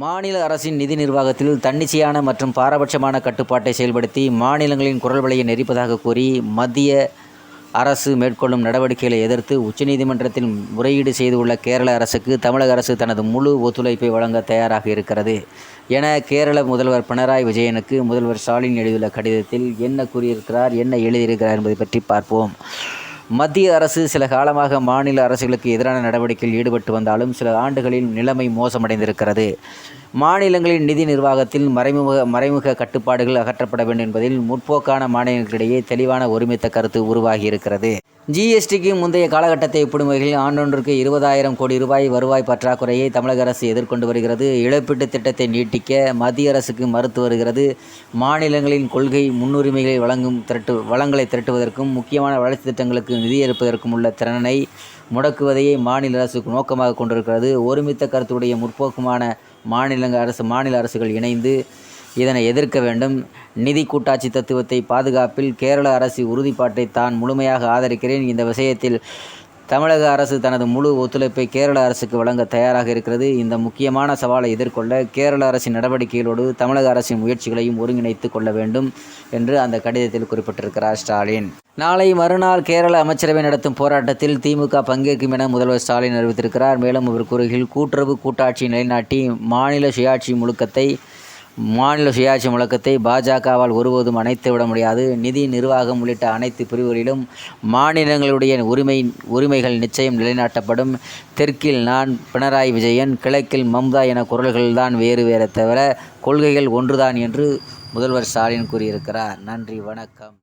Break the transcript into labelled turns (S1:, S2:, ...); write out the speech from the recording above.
S1: மாநில அரசின் நிதி நிர்வாகத்தில் தன்னிச்சையான மற்றும் பாரபட்சமான கட்டுப்பாட்டை செயல்படுத்தி மாநிலங்களின் குரல் வலையை நெரிப்பதாக கூறி மத்திய அரசு மேற்கொள்ளும் நடவடிக்கைகளை எதிர்த்து உச்சநீதிமன்றத்தில் முறையீடு செய்துள்ள கேரள அரசுக்கு தமிழக அரசு தனது முழு ஒத்துழைப்பை வழங்க தயாராக இருக்கிறது என கேரள முதல்வர் பினராயி விஜயனுக்கு முதல்வர் ஸ்டாலின் எழுதியுள்ள கடிதத்தில் என்ன கூறியிருக்கிறார், என்ன எழுதியிருக்கிறார் என்பதை பற்றி பார்ப்போம். மத்திய அரசு சில காலமாக மாநில அரசுகளுக்கு எதிரான நடவடிக்கையில் ஈடுபட்டு வந்தாலும் சில ஆண்டுகளில் நிலைமை மோசமடைந்திருக்கிறது. மாநிலங்களின் நிதி நிர்வாகத்தில் மறைமுக கட்டுப்பாடுகள் அகற்றப்பட வேண்டும் என்பதில் முற்போக்கான மாநிலங்களிடையே தெளிவான ஒருமித்த கருத்து உருவாகியிருக்கிறது. ஜிஎஸ்டிக்கு முந்தைய காலகட்டத்தை ஒப்பிடும் வகையில் ஆண்டொன்றுக்கு 20,000 கோடி ரூபாய் வருவாய் பற்றாக்குறையை தமிழக அரசு எதிர்கொண்டு வருகிறது. இழப்பீட்டுத் திட்டத்தை நீட்டிக்க மத்திய அரசுக்கு மறுத்து வருகிறது. மாநிலங்களின் கொள்கை முன்னுரிமைகளை வளங்களை திரட்டுவதற்கும் முக்கியமான வளர்ச்சி திட்டங்களுக்கு நிதியளிப்பதற்கும் உள்ள திறனை முடக்குவதையே மாநில அரசு நோக்கமாக கொண்டிருக்கிறது. ஒருமித்த கருத்துடைய முற்போக்குமான மாநில அரசுகள் இணைந்து இதனை எதிர்க்க வேண்டும். நிதி கூட்டாட்சி தத்துவத்தை பாதுகாப்பில் கேரள அரசு உறுதிப்பாட்டை தான் முழுமையாக ஆதரிக்கிறேன். இந்த விஷயத்தில் தமிழக அரசு தனது முழு ஒத்துழைப்பை கேரள அரசுக்கு வழங்க தயாராக இருக்கிறது. இந்த முக்கியமான சவாலை எதிர்கொள்ள கேரள அரசின் நடவடிக்கைகளோடு தமிழக அரசின் முயற்சிகளையும் ஒருங்கிணைத்து கொள்ள வேண்டும் என்று அந்த கடிதத்தில் குறிப்பிட்டிருக்கிறார் ஸ்டாலின். நாளை மறுநாள் கேரள அமைச்சரவை நடத்தும் போராட்டத்தில் திமுக பங்கேற்கும் என முதல்வர் ஸ்டாலின் அறிவித்திருக்கிறார். மேலும் அவர் கூறுகையில் கூட்டுறவு கூட்டாட்சி நிலைநாட்டி மாநில சுயாட்சி முழக்கத்தை பாஜகவால் ஒருபோதும் அணைத்துவிட முடியாது. நிதி நிர்வாகம் உள்ளிட்ட அனைத்து பிரிவுகளிலும் மாநிலங்களுடைய உரிமைகள் நிச்சயம் நிலைநாட்டப்படும். தெற்கில் நான் பினராயி விஜயன், கிழக்கில் மம்தா என குரல்கள்தான் வேறு தவிர கொள்கைகள் ஒன்றுதான் என்று முதல்வர் ஸ்டாலின் கூறியிருக்கிறார். நன்றி, வணக்கம்.